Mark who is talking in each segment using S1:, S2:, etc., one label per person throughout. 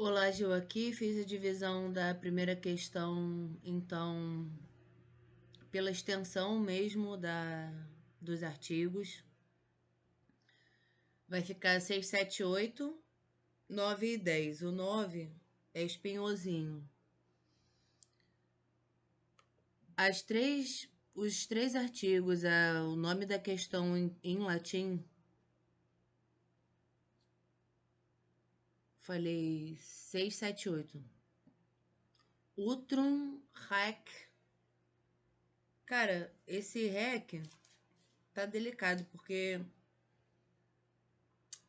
S1: Olá, Gil aqui. Fiz a divisão da primeira questão, então, pela extensão mesmo dos artigos. Vai ficar 6, 7, 8, 9 e 10. O 9 é espinhosinho. Os três artigos, o nome da questão em latim, falei 6, 7, 8. Utrum hac. Cara, esse hack tá delicado, porque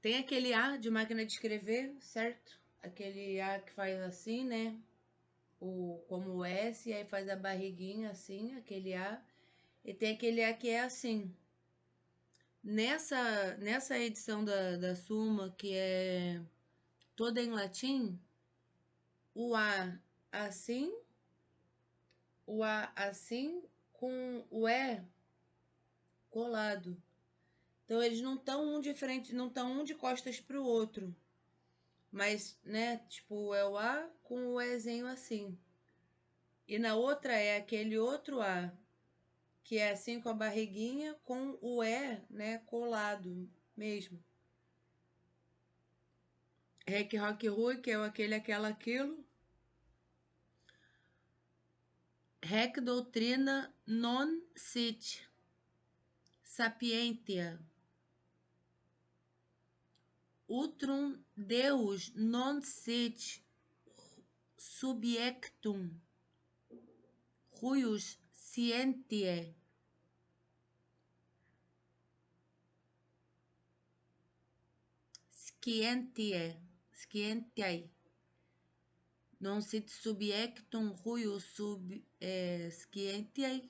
S1: tem aquele A de máquina de escrever, certo? Aquele A que faz assim, né? Como o S, aí faz a barriguinha assim, aquele A. E tem aquele A que é assim. Nessa edição da Suma, que é toda em latim, o A assim, o A assim, com o E colado. Então eles não estão um de frente, não estão um de costas para o outro. Mas, né, tipo, é o A com o Ezinho assim. E na outra é aquele outro A, que é assim com a barriguinha, com o E, né, colado mesmo. Rec, rock, rui, que é o aquele, aquela, aquilo. Rec, doutrina, non sit. Sapientia. Utrum Deus non sit subjectum. Ruius scientiae. Scientiae. Non sit subjectum ruius scientiae.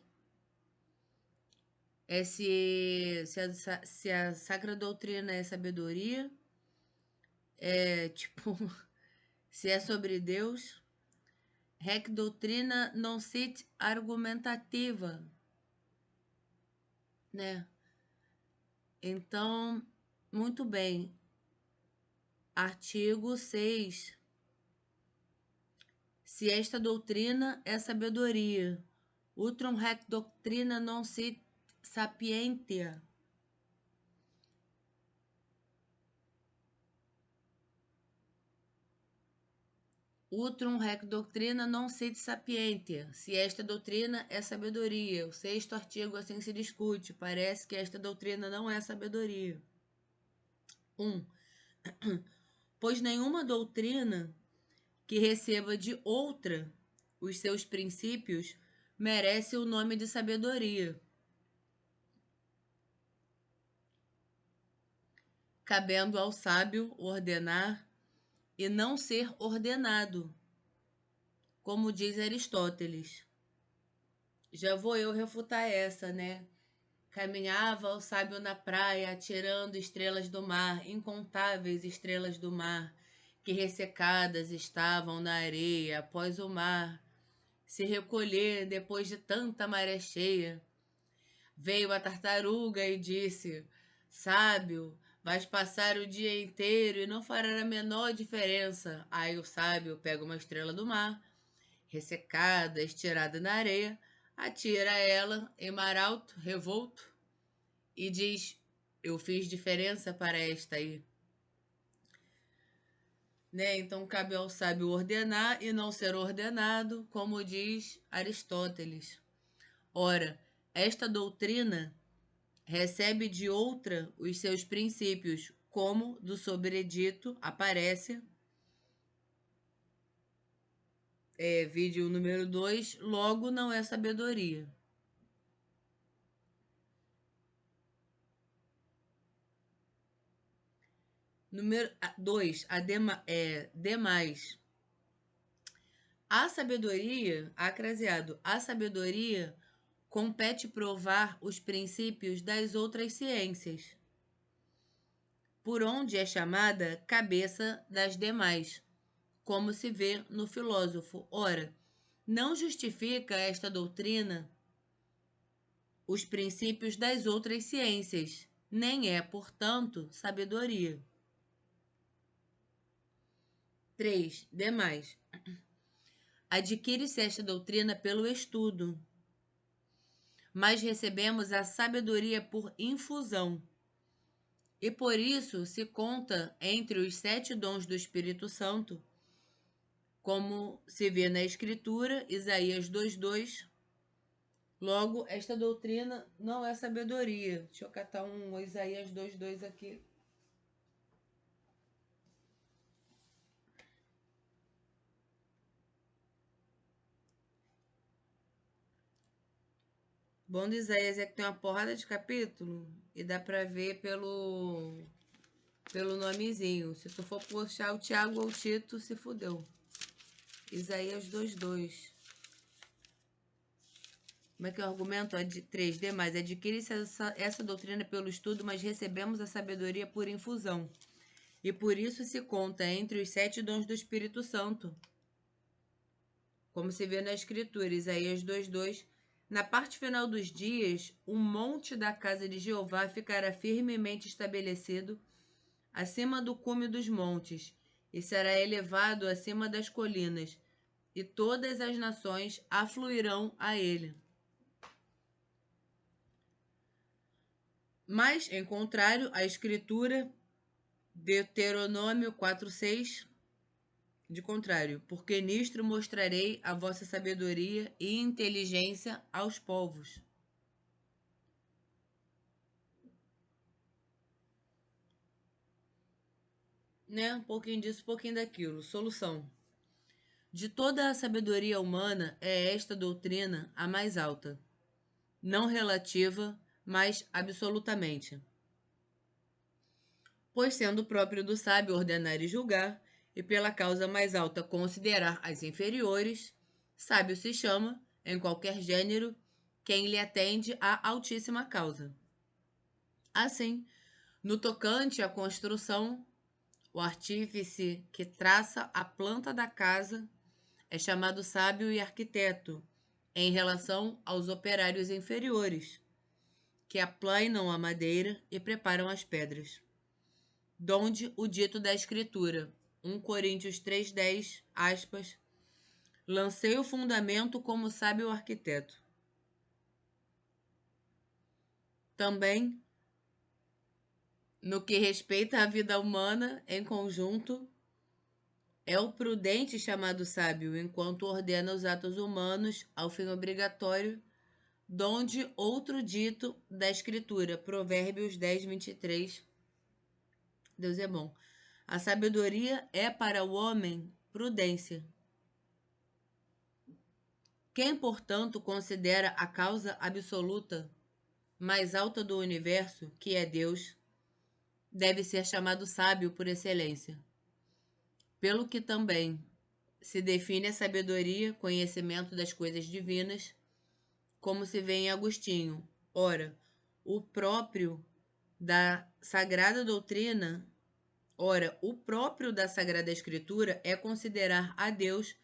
S1: Se a sacra doutrina é sabedoria, tipo, se é sobre Deus, rec doutrina non sit argumentativa, né? Então, muito bem. Artigo 6. Se esta doutrina é sabedoria, utrum rec doctrina non sit sapientia. Utrum rec doutrina non sit sapientia. Se esta doutrina é sabedoria. O sexto artigo assim se discute. Parece que esta doutrina não é sabedoria. 1. Pois nenhuma doutrina que receba de outra os seus princípios merece o nome de sabedoria, cabendo ao sábio ordenar e não ser ordenado, como diz Aristóteles. Já vou eu refutar essa, né? Caminhava o sábio na praia, atirando estrelas do mar, incontáveis estrelas do mar, que ressecadas estavam na areia após o mar se recolher depois de tanta maré cheia. Veio a tartaruga e disse: Sábio, vais passar o dia inteiro e não fará a menor diferença. Aí o sábio pega uma estrela do mar, ressecada, estirada na areia, atira ela em mar alto, revolto, e diz: Eu fiz diferença para esta aí. Né? Então cabe ao sábio ordenar e não ser ordenado, como diz Aristóteles. Ora, esta doutrina recebe de outra os seus princípios, como do sobredito aparece, vídeo número 2, logo não é sabedoria. Número 2, demais. A sabedoria, acraseado, a sabedoria compete provar os princípios das outras ciências, por onde é chamada cabeça das demais, como se vê no filósofo. Ora, não justifica esta doutrina os princípios das outras ciências, nem é, portanto, sabedoria. 3. Demais. Adquire-se esta doutrina pelo estudo, mas recebemos a sabedoria por infusão. E por isso se conta entre os 7 dons do Espírito Santo, como se vê na Escritura, Isaías 2:2. Logo, esta doutrina não é sabedoria. Deixa eu catar um Isaías 2:2 aqui. Bom do Isaías é que tem uma porrada de capítulo e dá pra ver pelo nomezinho. Se tu for puxar o Tiago ou o Tito, se fudeu. Isaías 2:2. Como é que é o argumento? 3. Demais. Adquire-se essa doutrina pelo estudo, mas recebemos a sabedoria por infusão. E por isso se conta entre os 7 dons do Espírito Santo. Como se vê na Escritura, Isaías 2:2. Na parte final dos dias, o monte da casa de Jeová ficará firmemente estabelecido acima do cume dos montes, e será elevado acima das colinas, e todas as nações afluirão a ele. Mas, em contrário, a Escritura, Deuteronômio 4:6, de contrário, porque nisto mostrarei a vossa sabedoria e inteligência aos povos. Né? Um pouquinho disso, um pouquinho daquilo. Solução. De toda a sabedoria humana é esta doutrina a mais alta, não relativa, mas absolutamente. Pois sendo próprio do sábio ordenar e julgar, e pela causa mais alta considerar as inferiores, sábio se chama, em qualquer gênero, quem lhe atende à altíssima causa. Assim, no tocante à construção, o artífice que traça a planta da casa é chamado sábio e arquiteto, em relação aos operários inferiores, que aplainam a madeira e preparam as pedras. Donde o dito da Escritura, 1 Coríntios 3:10, aspas, lancei o fundamento como sábio arquiteto. Também, no que respeita à vida humana em conjunto, é o prudente chamado sábio, enquanto ordena os atos humanos ao fim obrigatório, donde outro dito da Escritura, Provérbios 10:23, Deus é bom. A sabedoria é para o homem prudência. Quem, portanto, considera a causa absoluta mais alta do universo, que é Deus, deve ser chamado sábio por excelência. Pelo que também se define a sabedoria, conhecimento das coisas divinas, como se vê em Agostinho. Ora, o próprio da Sagrada Doutrina, o próprio da Sagrada Escritura é considerar a Deus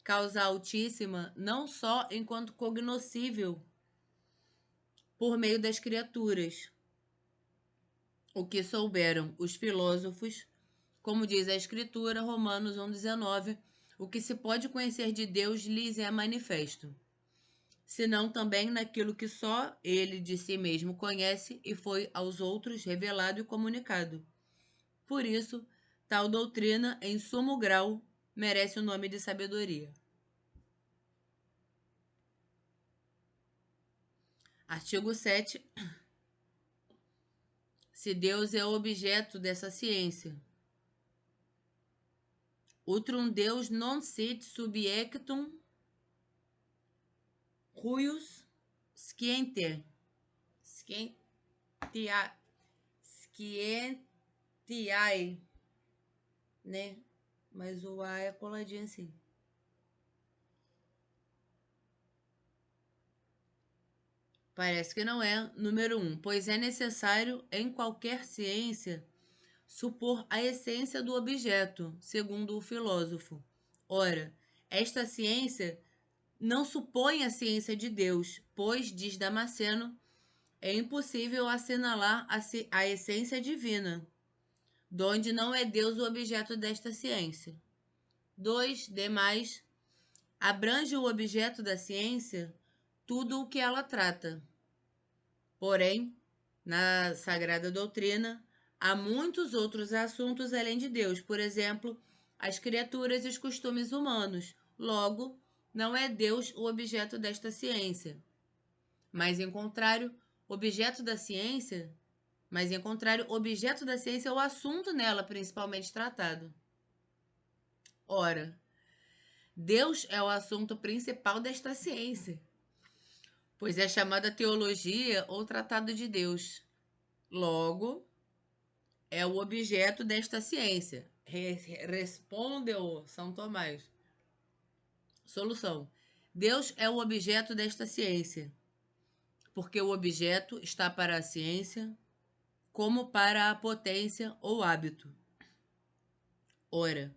S1: causa altíssima não só enquanto cognoscível por meio das criaturas, o que souberam os filósofos, como diz a Escritura, Romanos 1:19, o que se pode conhecer de Deus lhes é manifesto, senão também naquilo que só ele de si mesmo conhece e foi aos outros revelado e comunicado. Por isso, tal doutrina, em sumo grau, merece o nome de sabedoria. Artigo 7. Se Deus é o objeto dessa ciência, outrum Deus non sit subjectum ruius scientiae, né? Mas o A é coladinho assim. Parece que não é. Número 1. Pois é necessário, em qualquer ciência, supor a essência do objeto, segundo o filósofo. Ora, esta ciência não supõe a ciência de Deus, pois, diz Damasceno, é impossível assinalar a essência divina, donde não é Deus o objeto desta ciência. 2. Demais, abrange o objeto da ciência tudo o que ela trata. Porém, na Sagrada Doutrina, há muitos outros assuntos além de Deus, por exemplo, as criaturas e os costumes humanos. Logo, não é Deus o objeto desta ciência. Objeto da ciência, objeto da ciência é o assunto nela principalmente tratado. Ora, Deus é o assunto principal desta ciência, pois é chamada teologia ou tratado de Deus. Logo, é o objeto desta ciência. Respondeu São Tomás. Solução. Deus é o objeto desta ciência, porque o objeto está para a ciência como para a potência ou hábito. Ora,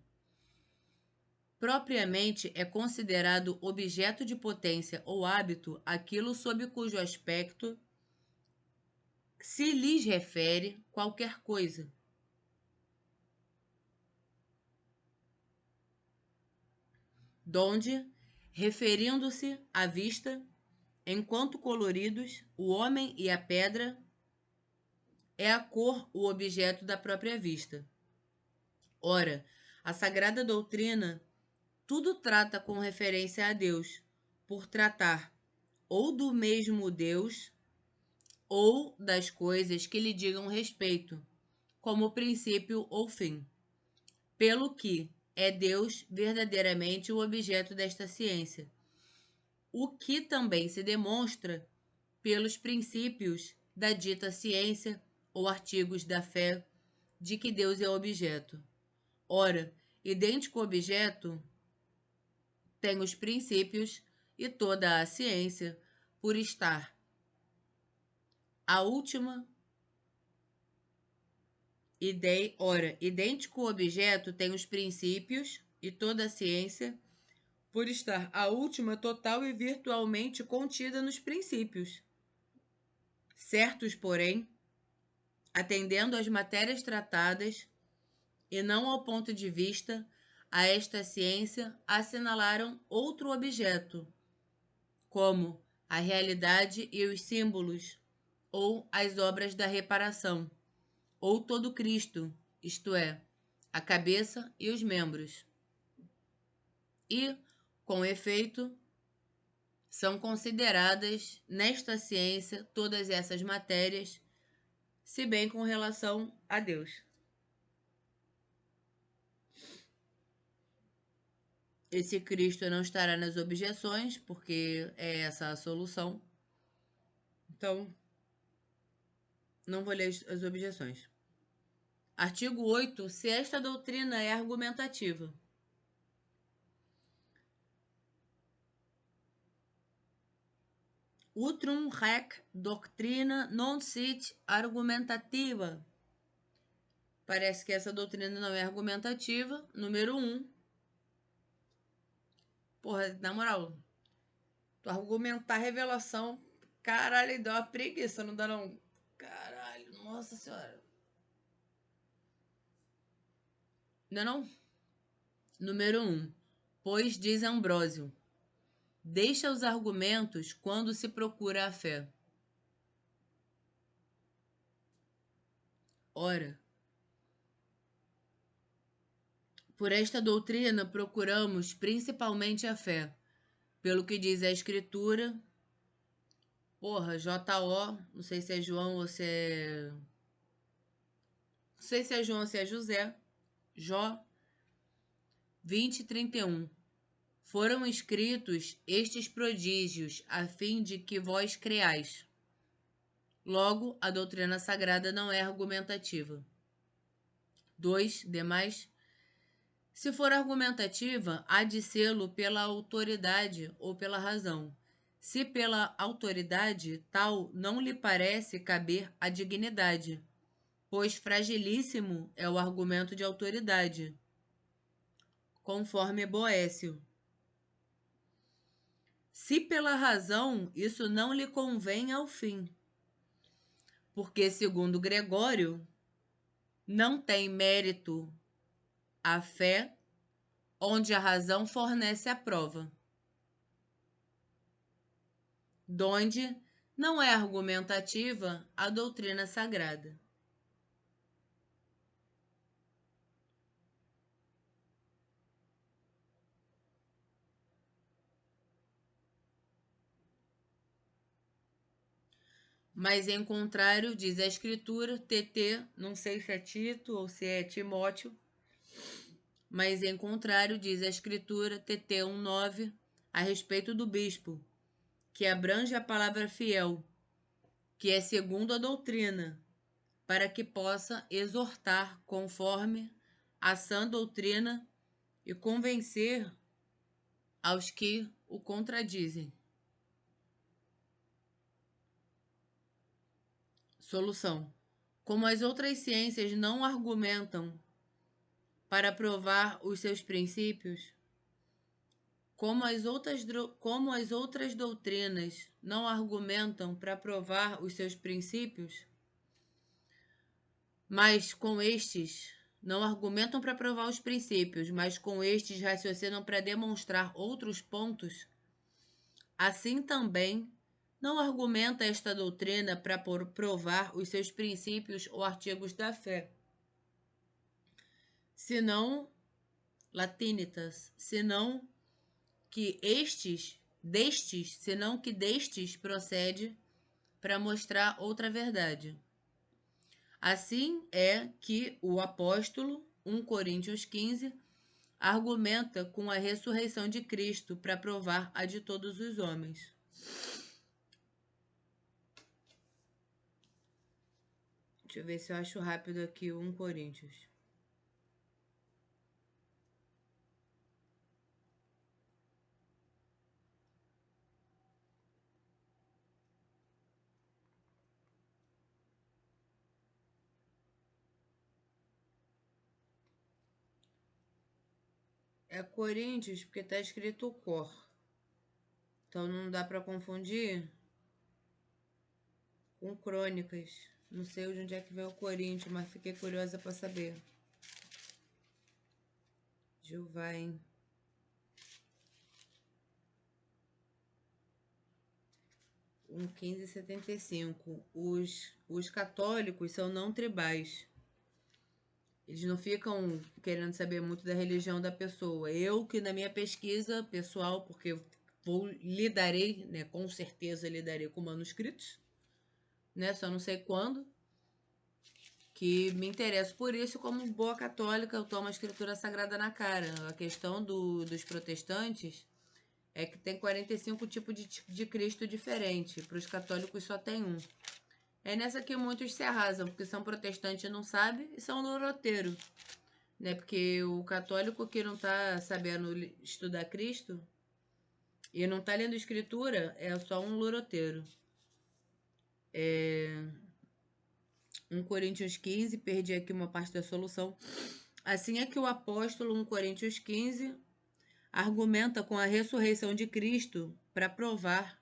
S1: propriamente é considerado objeto de potência ou hábito aquilo sob cujo aspecto se lhes refere qualquer coisa. Donde, referindo-se à vista, enquanto coloridos, o homem e a pedra, é a cor o objeto da própria vista. Ora, a Sagrada Doutrina tudo trata com referência a Deus, por tratar ou do mesmo Deus ou das coisas que lhe digam respeito, como princípio ou fim. Pelo que é Deus verdadeiramente o objeto desta ciência, o que também se demonstra pelos princípios da dita ciência ou artigos da fé de que Deus é objeto. Ora, idêntico objeto tem os princípios e toda a ciência, por estar a última ideia. Ora, idêntico objeto tem os princípios e toda a ciência, por estar a última total e virtualmente contida nos princípios. Certos, porém, atendendo às matérias tratadas e não ao ponto de vista, a esta ciência assinalaram outro objeto, como a realidade e os símbolos, ou as obras da reparação, ou todo Cristo, isto é, a cabeça e os membros. E, com efeito, são consideradas nesta ciência todas essas matérias, se bem com relação a Deus. Esse Cristo não estará nas objeções, porque é essa a solução. Então, não vou ler as objeções. Artigo 8. Se esta doutrina é argumentativa. Utrum haec doctrina non sit argumentativa. Parece que essa doutrina não é argumentativa. Número 1. Porra, na moral, tu argumentar revelação, caralho, dá uma preguiça, não dá não? Caralho, nossa senhora. Não? Número 1. Pois diz Ambrósio, deixa os argumentos quando se procura a fé. Ora, por esta doutrina procuramos principalmente a fé, pelo que diz a Escritura. Porra, J.O., não sei se é João ou se é... Não sei se é João ou se é José. Jó 20:31. Foram escritos estes prodígios a fim de que vós creais. Logo, a doutrina sagrada não é argumentativa. 2. Demais, se for argumentativa, há de sê-lo pela autoridade ou pela razão. Se pela autoridade, tal não lhe parece caber a dignidade, pois fragilíssimo é o argumento de autoridade, conforme Boécio. Se pela razão, isso não lhe convém ao fim, porque, segundo Gregório, não tem mérito a fé. onde a razão fornece a prova, donde não é argumentativa a doutrina sagrada. Mas em contrário, diz a Escritura, TT, não sei se é Tito ou se é Timóteo, mas em contrário, diz a Escritura, TT 1,9, a respeito do bispo, que abrange a palavra fiel, que é segundo a doutrina, para que possa exortar conforme a sã doutrina e convencer aos que o contradizem. Solução. Como as outras ciências não argumentam para provar os seus princípios, como as outras doutrinas não argumentam para provar os seus princípios, mas com estes não argumentam para provar os princípios, mas com estes raciocinam para demonstrar outros pontos, assim também não argumenta esta doutrina para provar os seus princípios ou artigos da fé, senão latinitas, senão que destes procede para mostrar outra verdade. Assim é que o apóstolo, 1 Coríntios 15, argumenta com a ressurreição de Cristo para provar a de todos os homens. Deixa eu ver se eu acho rápido aqui o 1 Coríntios. É Coríntios porque está escrito Cor. Então não dá para confundir com Crônicas. Não sei de onde é que vem o Coríntios, mas fiquei curiosa para saber. Jeová, hein? Um 1575. Os católicos são não tribais. Eles não ficam querendo saber muito da religião da pessoa. Eu, que na minha pesquisa pessoal, porque lidarei, né, com certeza lidarei com manuscritos, né, só não sei quando, que me interesso por isso. Como boa católica, eu tomo a escritura sagrada na cara. A questão dos protestantes é que tem 45 tipos de Cristo diferente. Para os católicos só tem um. É nessa que muitos se arrasam, porque são protestantes e não sabem, e são loroteiros. Né? Porque o católico que não está sabendo estudar Cristo e não está lendo escritura é só um loroteiro. 1 Coríntios 15, perdi aqui uma parte da solução. Assim é que o apóstolo, 1 Coríntios 15, argumenta com a ressurreição de Cristo para provar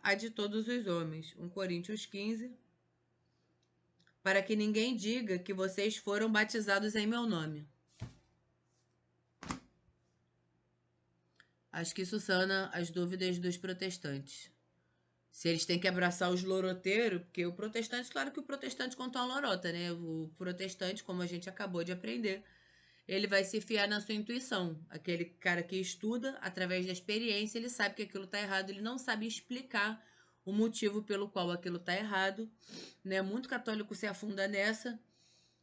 S1: a de todos os homens. 1 Coríntios 15, para que ninguém diga que vocês foram batizados em meu nome. Acho que isso sana as dúvidas dos protestantes. Se eles têm que abraçar os loroteiros, porque o protestante, claro que o protestante conta uma lorota, né? O protestante, como a gente acabou de aprender, ele vai se fiar na sua intuição. Aquele cara que estuda, através da experiência, ele sabe que aquilo está errado, ele não sabe explicar o motivo pelo qual aquilo está errado, né? Muito católico se afunda nessa,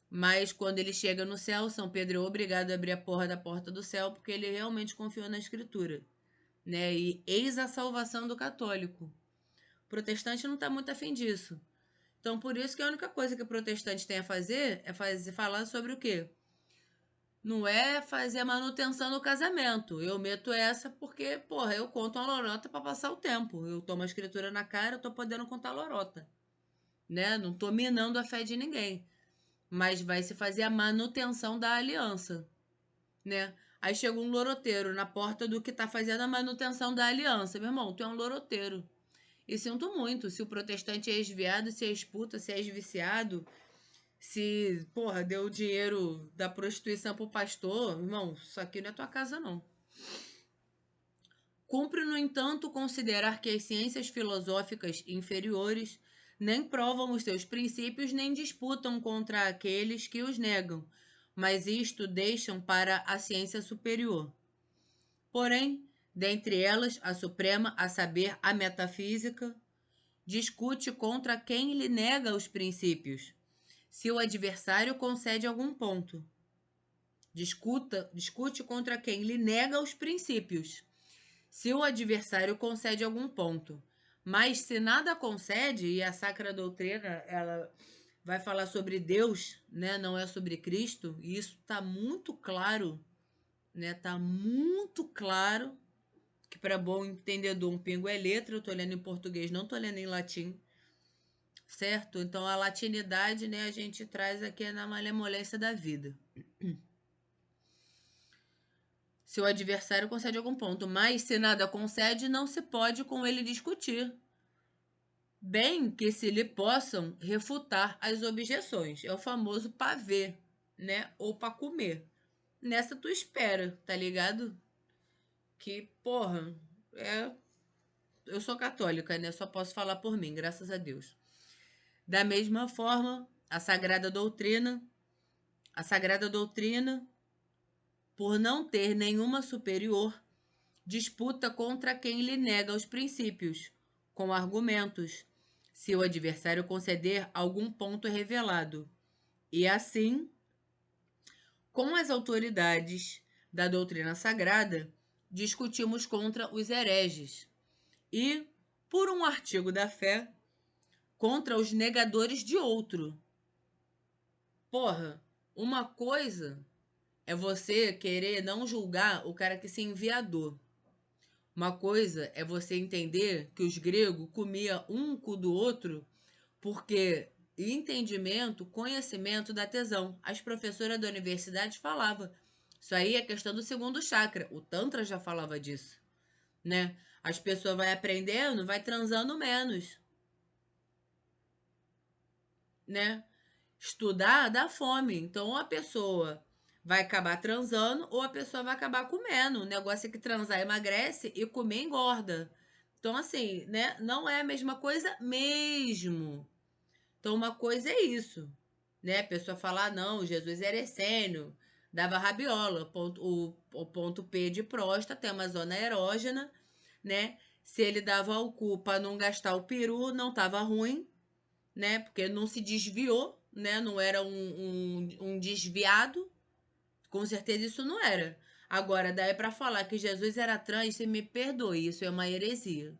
S1: mas quando ele chega no céu, São Pedro é obrigado a abrir a porra da porta do céu, porque ele realmente confiou na Escritura, né? E eis a salvação do católico. O protestante não está muito afim disso. Então, por isso que a única coisa que o protestante tem a fazer é falar sobre o quê? Não é fazer a manutenção do casamento. Eu meto essa porque, porra, eu conto uma lorota para passar o tempo. Eu tomo a escritura na cara, eu tô podendo contar lorota. Né? Não tô minando a fé de ninguém. Mas vai se fazer a manutenção da aliança. Né? Aí chega um loroteiro na porta do que tá fazendo a manutenção da aliança. Meu irmão, tu é um loroteiro. E sinto muito, se o protestante é ex-viado, se é ex-puta, se é ex-viciado, Se, porra, deu dinheiro da prostituição pro pastor, irmão, isso aqui não é tua casa, não. Cumpre, no entanto, considerar que as ciências filosóficas inferiores nem provam os seus princípios nem disputam contra aqueles que os negam, mas isto deixam para a ciência superior. Porém, dentre elas, a suprema, a saber, a metafísica, discute contra quem lhe nega os princípios, se o adversário concede algum ponto. Discute contra quem lhe nega os princípios, se o adversário concede algum ponto. Mas se nada concede, e a Sacra Doutrina ela vai falar sobre Deus, né? Não é sobre Cristo, e isso está muito claro, né? Está muito claro que para bom entendedor um pingo é letra, eu estou lendo em português, não estou lendo em latim, certo? Então a latinidade, né, a gente traz aqui na malemolência da vida. Se o adversário concede algum ponto, mas se nada concede, não se pode com ele discutir. Bem que se lhe possam refutar as objeções. É o famoso pavê, né? Ou para comer. Nessa tu espera, tá ligado? Que, porra, eu sou católica, né? Só posso falar por mim, graças a Deus. Da mesma forma, a Sagrada Doutrina, por não ter nenhuma superior, disputa contra quem lhe nega os princípios, com argumentos, se o adversário conceder algum ponto revelado. E assim, com as autoridades da doutrina sagrada, discutimos contra os hereges e, por um artigo da fé, contra os negadores de outro. Porra, uma coisa é você querer não julgar o cara que se enviador. Uma coisa é você entender que os gregos comiam um cu do outro porque entendimento, conhecimento dá tesão. As professoras da universidade falavam. Isso aí é questão do segundo chakra. O Tantra já falava disso, né? As pessoas vai aprendendo, vai transando menos, né? Estudar dá fome. Então, a pessoa vai acabar transando ou a pessoa vai acabar comendo. O negócio é que transar emagrece e comer engorda. Então, assim, né? Não é a mesma coisa mesmo. Então, uma coisa é isso, né? A pessoa falar, ah, não, Jesus era essênio, dava rabiola, o ponto P de próstata é uma zona erógena, né? Se ele dava o cu para não gastar o peru, não estava ruim, né? Porque não se desviou, né? Não era um desviado. Com certeza isso não era. Agora, daí para falar que Jesus era trans, você me perdoe, isso é uma heresia.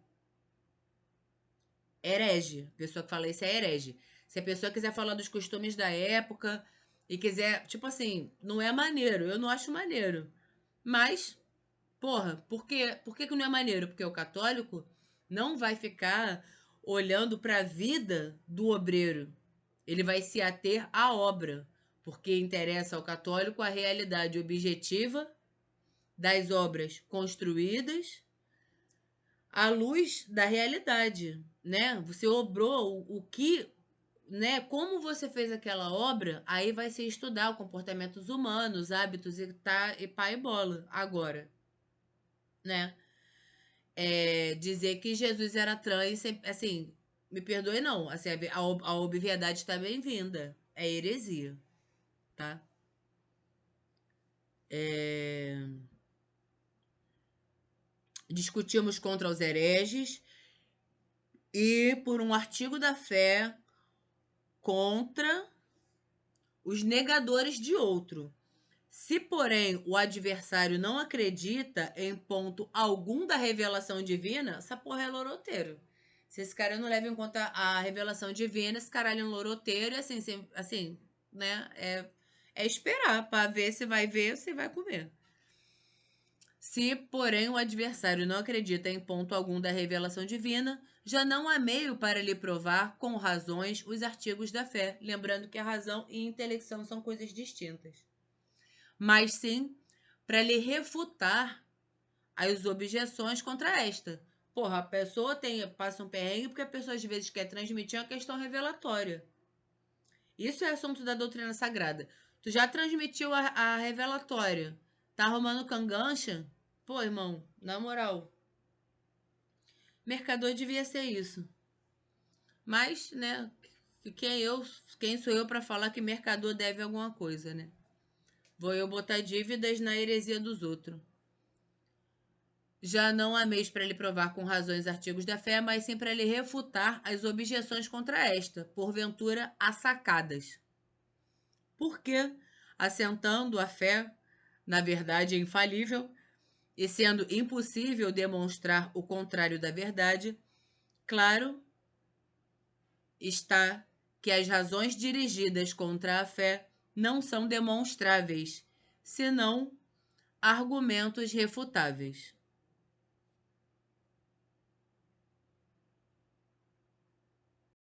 S1: Herege. A pessoa que fala isso é herege. Se a pessoa quiser falar dos costumes da época e quiser, tipo assim, não é maneiro. Eu não acho maneiro. Mas, porra, por que não é maneiro? Porque o católico não vai ficar olhando para a vida do obreiro. Ele vai se ater à obra, porque interessa ao católico a realidade objetiva das obras construídas à luz da realidade, né? Você obrou o que, né? Como você fez aquela obra, aí vai ser estudar comportamentos humanos, hábitos e tá e pá e bola agora, né? Dizer que Jesus era trans, assim, me perdoe não, assim, a obviedade está bem-vinda, é heresia, tá? Discutimos contra os hereges e por um artigo da fé contra os negadores de outro. Se, porém, o adversário não acredita em ponto algum da revelação divina, essa porra é loroteiro. Se esse cara não leva em conta a revelação divina, esse caralho é um loroteiro, e assim, né? É esperar para ver se vai ver ou se vai comer. Se, porém, o adversário não acredita em ponto algum da revelação divina, já não há meio para lhe provar com razões os artigos da fé, lembrando que a razão e a intelecção são coisas distintas. Mas sim para lhe refutar as objeções contra esta. Porra, a pessoa passa um perrengue porque a pessoa às vezes quer transmitir uma questão revelatória. Isso é assunto da doutrina sagrada. Tu já transmitiu a revelatória. Tá arrumando cangancha? Pô, irmão, na moral. Mercador devia ser isso. Mas, né, quem sou eu para falar que mercador deve alguma coisa, né? Vou eu botar dívidas na heresia dos outros. Já não há meios para lhe provar com razões artigos da fé, mas sim para lhe refutar as objeções contra esta, porventura assacadas. Porque, assentando a fé na verdade infalível, e sendo impossível demonstrar o contrário da verdade, claro está que as razões dirigidas contra a fé não são demonstráveis, senão argumentos refutáveis.